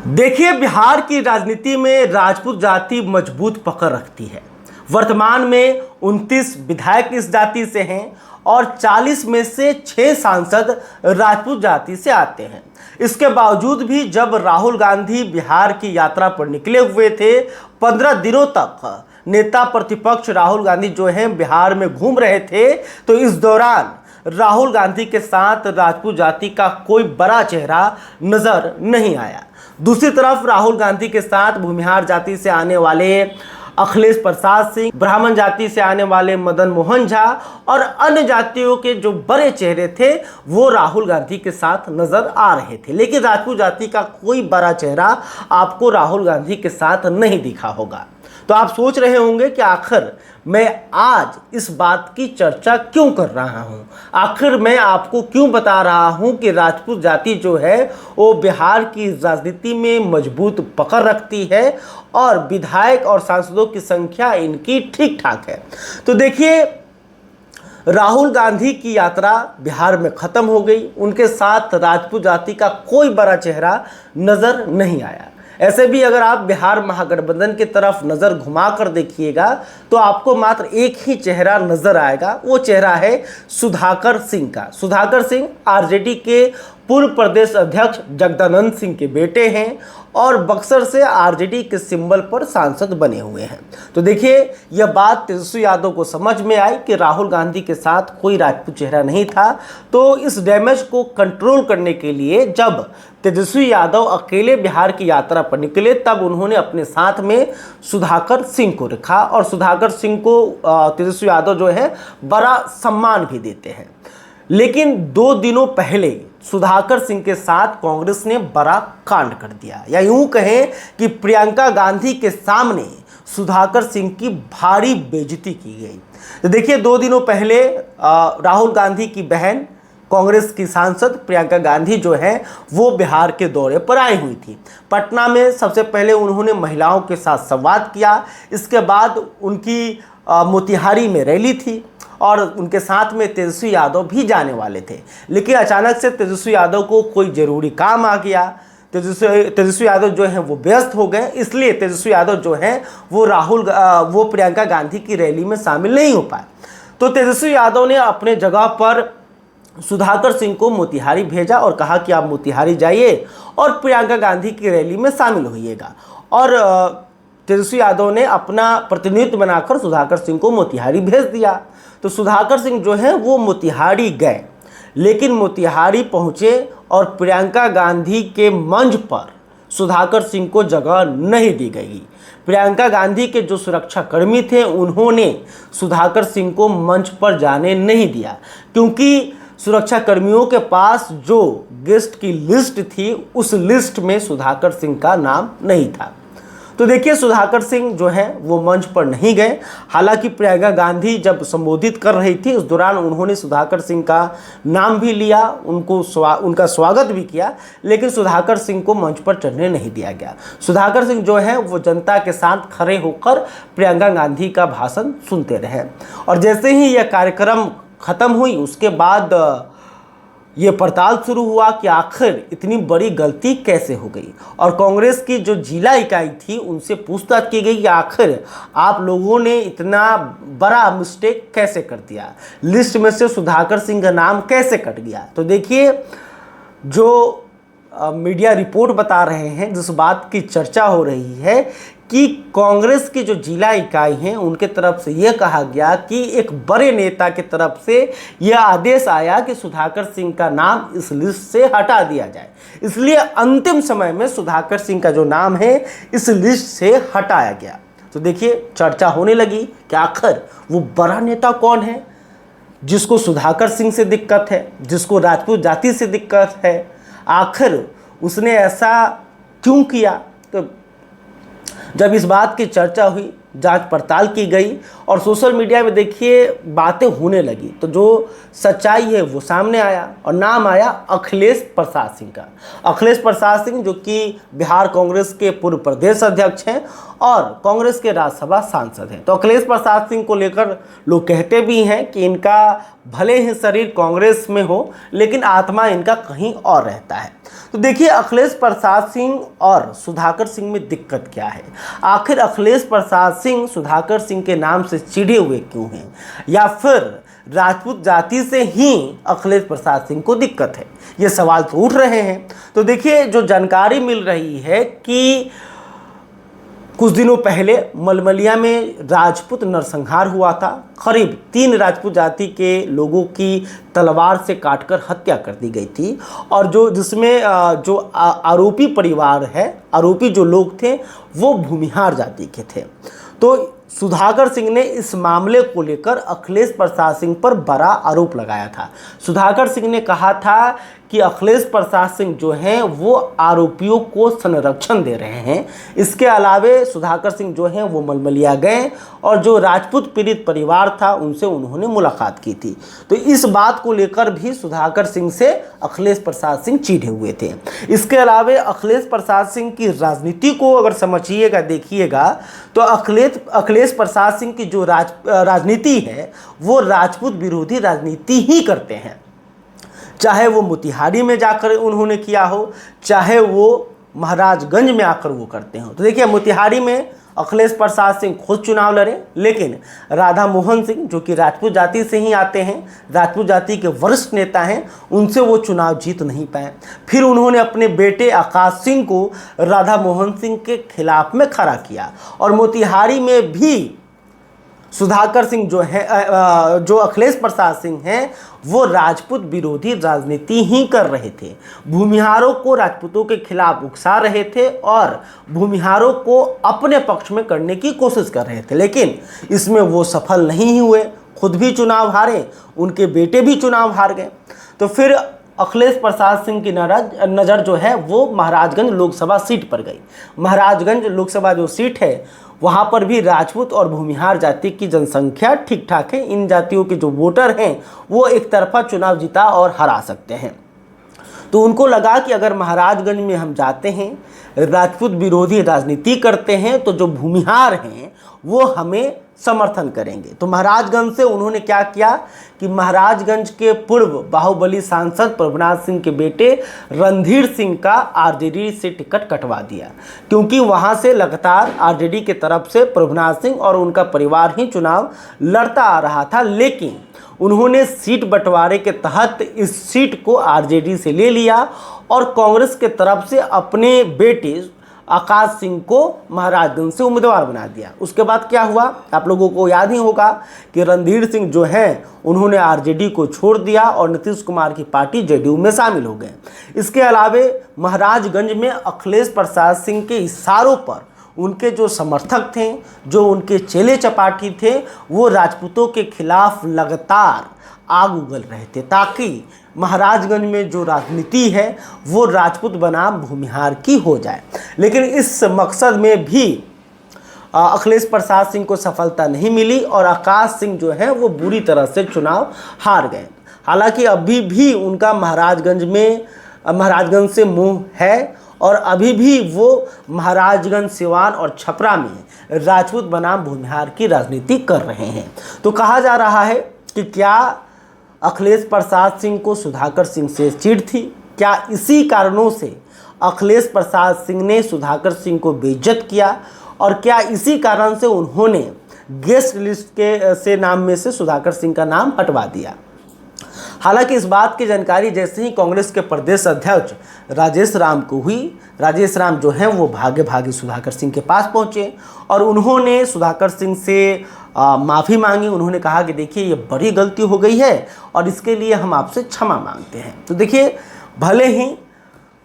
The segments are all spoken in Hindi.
देखिए, बिहार की राजनीति में राजपूत जाति मजबूत पकड़ रखती है। वर्तमान में 29 विधायक इस जाति से हैं और 40 में से 6 सांसद राजपूत जाति से आते हैं। इसके बावजूद भी जब राहुल गांधी बिहार की यात्रा पर निकले हुए थे, 15 दिनों तक नेता प्रतिपक्ष राहुल गांधी जो हैं बिहार में घूम रहे थे, तो इस दौरान राहुल गांधी के साथ राजपूत जाति का कोई बड़ा चेहरा नजर नहीं आया। दूसरी तरफ राहुल गांधी के साथ भूमिहार जाति से आने वाले अखिलेश प्रसाद सिंह, ब्राह्मण जाति से आने वाले मदन मोहन झा और अन्य जातियों के जो बड़े चेहरे थे वो राहुल गांधी के साथ नजर आ रहे थे, लेकिन राजपूत जाति का कोई बड़ा चेहरा आपको राहुल गांधी के साथ नहीं दिखा होगा। तो आप सोच रहे होंगे कि आखिर मैं आज इस बात की चर्चा क्यों कर रहा हूं, आखिर मैं आपको क्यों बता रहा हूं कि राजपूत जाति जो है वो बिहार की राजनीति में मजबूत पकड़ रखती है और विधायक और सांसदों की संख्या इनकी ठीक ठाक है। तो देखिए, राहुल गांधी की यात्रा बिहार में खत्म हो गई, उनके साथ राजपूत जाति का कोई बड़ा चेहरा नजर नहीं आया। ऐसे भी अगर आप बिहार महागठबंधन की तरफ नज़र घुमा कर देखिएगा तो आपको मात्र एक ही चेहरा नजर आएगा, वो चेहरा है सुधाकर सिंह का। सुधाकर सिंह आरजेडी के पूर्व प्रदेश अध्यक्ष जगदानंद सिंह के बेटे हैं और बक्सर से आरजेडी के सिंबल पर सांसद बने हुए हैं। तो देखिए, यह बात तेजस्वी यादव को समझ में आई कि राहुल गांधी के साथ कोई राजपूत चेहरा नहीं था, तो इस डैमेज को कंट्रोल करने के लिए जब तेजस्वी यादव अकेले बिहार की यात्रा पर निकले तब उन्होंने अपने साथ में सुधाकर सिंह को रखा और सुधाकर सिंह को तेजस्वी यादव जो है बड़ा सम्मान भी देते हैं। लेकिन 2 दिनों पहले सुधाकर सिंह के साथ कांग्रेस ने बड़ा कांड कर दिया, या यूं कहें कि प्रियंका गांधी के सामने सुधाकर सिंह की भारी बेइज्जती की गई। तो देखिए, 2 दिनों पहले राहुल गांधी की बहन कांग्रेस की सांसद प्रियंका गांधी जो है वो बिहार के दौरे पर आई हुई थी। पटना में सबसे पहले उन्होंने महिलाओं के साथ संवाद किया, इसके बाद उनकी मोतिहारी में रैली थी और उनके साथ में तेजस्वी यादव भी जाने वाले थे। लेकिन अचानक से तेजस्वी यादव को कोई ज़रूरी काम आ गया, तेजस्वी यादव जो है वो व्यस्त हो गए, इसलिए तेजस्वी यादव जो है वो प्रियंका गांधी की रैली में शामिल नहीं हो पाए। तो तेजस्वी यादव ने अपने जगह पर सुधाकर सिंह को मोतिहारी भेजा और कहा कि आप मोतिहारी जाइए और प्रियंका गांधी की रैली में शामिल होइएगा। और तेजस्वी यादव ने अपना प्रतिनिधित्व बनाकर सुधाकर सिंह को मोतिहारी भेज दिया। तो सुधाकर सिंह जो है वो मोतिहारी गए, लेकिन मोतिहारी पहुँचे और प्रियंका गांधी के मंच पर सुधाकर सिंह को जगह नहीं दी गई। प्रियंका गांधी के जो सुरक्षा कर्मी थे उन्होंने सुधाकर सिंह को मंच पर जाने नहीं दिया, क्योंकि सुरक्षा कर्मियों के पास जो गेस्ट की लिस्ट थी उस लिस्ट में सुधाकर सिंह का नाम नहीं था। तो देखिए, सुधाकर सिंह जो है वो मंच पर नहीं गए। हालांकि प्रियंका गांधी जब संबोधित कर रही थी उस दौरान उन्होंने सुधाकर सिंह का नाम भी लिया, उनका स्वागत भी किया, लेकिन सुधाकर सिंह को मंच पर चढ़ने नहीं दिया गया। सुधाकर सिंह जो है वो जनता के साथ खड़े होकर प्रियंका गांधी का भाषण सुनते रहे और जैसे ही यह कार्यक्रम ख़त्म हुई उसके बाद ये पड़ताल शुरू हुआ कि आखिर इतनी बड़ी गलती कैसे हो गई और कांग्रेस की जो जिला इकाई थी उनसे पूछताछ की गई कि आखिर आप लोगों ने इतना बड़ा मिस्टेक कैसे कर दिया, लिस्ट में से सुधाकर सिंह का नाम कैसे कट गया। तो देखिए, जो मीडिया रिपोर्ट बता रहे हैं, जिस बात की चर्चा हो रही है कि कांग्रेस की जो जिला इकाई हैं उनके तरफ से यह कहा गया कि एक बड़े नेता की तरफ से यह आदेश आया कि सुधाकर सिंह का नाम इस लिस्ट से हटा दिया जाए, इसलिए अंतिम समय में सुधाकर सिंह का जो नाम है इस लिस्ट से हटाया गया। तो देखिए, चर्चा होने लगी कि आखिर वो बड़ा नेता कौन है जिसको सुधाकर सिंह से दिक्कत है, जिसको राजपूत जाति से दिक्कत है, आखिर उसने ऐसा क्यों किया। तो जब इस बात की चर्चा हुई, जांच पड़ताल की गई और सोशल मीडिया में देखिए बातें होने लगी, तो जो सच्चाई है वो सामने आया और नाम आया अखिलेश प्रसाद सिंह का। अखिलेश प्रसाद सिंह जो कि बिहार कांग्रेस के पूर्व प्रदेश अध्यक्ष हैं और कांग्रेस के राज्यसभा सांसद हैं। तो अखिलेश प्रसाद सिंह को लेकर लोग कहते भी हैं कि इनका भले ही शरीर कांग्रेस में हो लेकिन आत्मा इनका कहीं और रहता है। तो देखिए अखिलेश प्रसाद सिंह और सुधाकर सिंह में दिक्कत क्या है। आखिर अखिलेश प्रसाद सिंह सुधाकर सिंह के नाम से चिढ़े हुए क्यों हैं, या फिर राजपूत जाति से ही अखिलेश प्रसाद सिंह को दिक्कत है, ये सवाल तो उठ रहे हैं। तो देखिए जो जानकारी मिल रही है कि कुछ दिनों पहले मलमलिया में राजपूत नरसंहार हुआ था। करीब 3 राजपूत जाति के लोगों की तलवार से काटकर हत्या कर दी गई थी, और जिसमें जो आरोपी परिवार है, आरोपी जो लोग थे वो भूमिहार जाति के थे। तो सुधाकर सिंह ने इस मामले को लेकर अखिलेश प्रसाद सिंह पर बड़ा आरोप लगाया था। सुधाकर सिंह ने कहा था कि अखिलेश प्रसाद सिंह जो हैं वो आरोपियों को संरक्षण दे रहे हैं। इसके अलावे सुधाकर सिंह जो हैं वो मलमलिया गए और जो राजपूत पीड़ित परिवार था उनसे उन्होंने मुलाकात की थी। तो इस बात को लेकर भी सुधाकर सिंह से अखिलेश प्रसाद सिंह चिढ़े हुए थे। इसके अलावे अखिलेश प्रसाद सिंह की राजनीति को अगर समझिएगा, देखिएगा, तो अखिलेश प्रसाद सिंह की जो राजनीति है वो राजपूत विरोधी राजनीति ही करते हैं। चाहे वो मोतिहारी में जाकर उन्होंने किया हो, चाहे वो महाराजगंज में आकर वो करते हो। तो देखिए मोतिहारी में अखिलेश प्रसाद सिंह खुद चुनाव लड़े, लेकिन राधा मोहन सिंह जो कि राजपूत जाति से ही आते हैं, राजपूत जाति के वरिष्ठ नेता हैं, उनसे वो चुनाव जीत नहीं पाए। फिर उन्होंने अपने बेटे आकाश सिंह को राधा मोहन सिंह के खिलाफ में खड़ा किया, और मोतिहारी में भी सुधाकर सिंह जो है, जो अखिलेश प्रसाद सिंह हैं, वो राजपूत विरोधी राजनीति ही कर रहे थे। भूमिहारों को राजपूतों के खिलाफ उकसा रहे थे और भूमिहारों को अपने पक्ष में करने की कोशिश कर रहे थे, लेकिन इसमें वो सफल नहीं हुए। खुद भी चुनाव हारे, उनके बेटे भी चुनाव हार गए। तो फिर अखिलेश प्रसाद सिंह की नज़र जो है वो महाराजगंज लोकसभा सीट पर गई। महाराजगंज लोकसभा जो सीट है वहाँ पर भी राजपूत और भूमिहार जाति की जनसंख्या ठीक ठाक है। इन जातियों के जो वोटर हैं वो एक तरफा चुनाव जीता और हरा सकते हैं। तो उनको लगा कि अगर महाराजगंज में हम जाते हैं, राजपूत विरोधी राजनीति करते हैं, तो जो भूमिहार हैं वो हमें समर्थन करेंगे। तो महाराजगंज से उन्होंने क्या किया कि महाराजगंज के पूर्व बाहुबली सांसद प्रभुनाथ सिंह के बेटे रणधीर सिंह का आरजेडी से टिकट कटवा दिया, क्योंकि वहां से लगातार आरजेडी के तरफ से प्रभुनाथ सिंह और उनका परिवार ही चुनाव लड़ता आ रहा था। लेकिन उन्होंने सीट बंटवारे के तहत इस सीट को आरजेडी से ले लिया और कांग्रेस के तरफ से अपने बेटे आकाश सिंह को महाराजगंज से उम्मीदवार बना दिया। उसके बाद क्या हुआ, आप लोगों को याद ही होगा कि रणधीर सिंह जो हैं उन्होंने आरजेडी को छोड़ दिया और नीतीश कुमार की पार्टी जेडीयू में शामिल हो गए। इसके अलावे महाराजगंज में अखिलेश प्रसाद सिंह के इशारों पर उनके जो समर्थक थे, जो उनके चेले चपाटी थे, वो राजपूतों के खिलाफ लगातार आग उगल रहे थे, ताकि महाराजगंज में जो राजनीति है वो राजपूत बनाम भूमिहार की हो जाए। लेकिन इस मकसद में भी अखिलेश प्रसाद सिंह को सफलता नहीं मिली और आकाश सिंह जो है वो बुरी तरह से चुनाव हार गए। हालांकि अभी भी उनका महाराजगंज से मुंह है और अभी भी वो महाराजगंज, सिवान और छपरा में राजपूत बनाम भूमिहार की राजनीति कर रहे हैं। तो कहा जा रहा है कि क्या अखिलेश प्रसाद सिंह को सुधाकर सिंह से चिढ़ थी? क्या इसी कारणों से अखिलेश प्रसाद सिंह ने सुधाकर सिंह को बेइज्जत किया और क्या इसी कारण से उन्होंने गेस्ट लिस्ट के नाम में से सुधाकर सिंह का नाम हटवा दिया? हालांकि इस बात की जानकारी जैसे ही कांग्रेस के प्रदेश अध्यक्ष राजेश राम को हुई, राजेश राम जो हैं वो भागे सुधाकर सिंह के पास पहुंचे और उन्होंने सुधाकर सिंह से माफ़ी मांगी। उन्होंने कहा कि देखिए ये बड़ी गलती हो गई है और इसके लिए हम आपसे क्षमा मांगते हैं। तो देखिए भले ही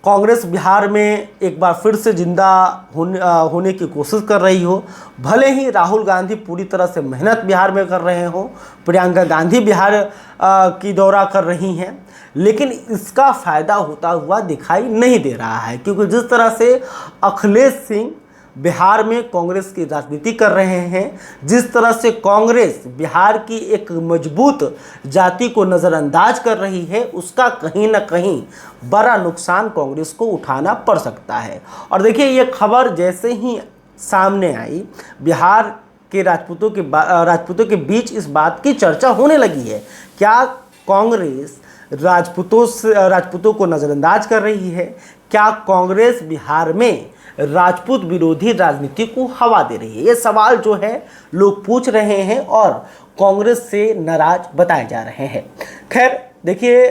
कांग्रेस बिहार में एक बार फिर से जिंदा होने की कोशिश कर रही हो, भले ही राहुल गांधी पूरी तरह से मेहनत बिहार में कर रहे हो, प्रियंका गांधी बिहार की दौरा कर रही हैं, लेकिन इसका फ़ायदा होता हुआ दिखाई नहीं दे रहा है, क्योंकि जिस तरह से अखिलेश सिंह बिहार में कांग्रेस की राजनीति कर रहे हैं, जिस तरह से कांग्रेस बिहार की एक मजबूत जाति को नज़रअंदाज कर रही है, उसका कहीं ना कहीं बड़ा नुकसान कांग्रेस को उठाना पड़ सकता है। और देखिए ये खबर जैसे ही सामने आई, बिहार के राजपूतों के बीच इस बात की चर्चा होने लगी है, क्या कांग्रेस राजपूतों को नज़रअंदाज कर रही है? क्या कांग्रेस बिहार में राजपूत विरोधी राजनीति को हवा दे रही है? ये सवाल जो है लोग पूछ रहे हैं और कांग्रेस से नाराज बताए जा रहे हैं। खैर देखिए,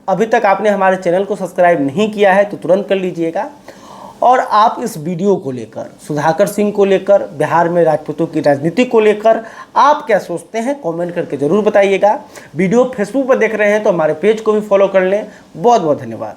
अभी तक आपने हमारे चैनल को सब्सक्राइब नहीं किया है तो तुरंत कर लीजिएगा। और आप इस वीडियो को लेकर, सुधाकर सिंह को लेकर, बिहार में राजपूतों की राजनीति को लेकर आप क्या सोचते हैं, कमेंट करके ज़रूर बताइएगा। वीडियो फेसबुक पर देख रहे हैं तो हमारे पेज को भी फॉलो कर लें। बहुत बहुत धन्यवाद।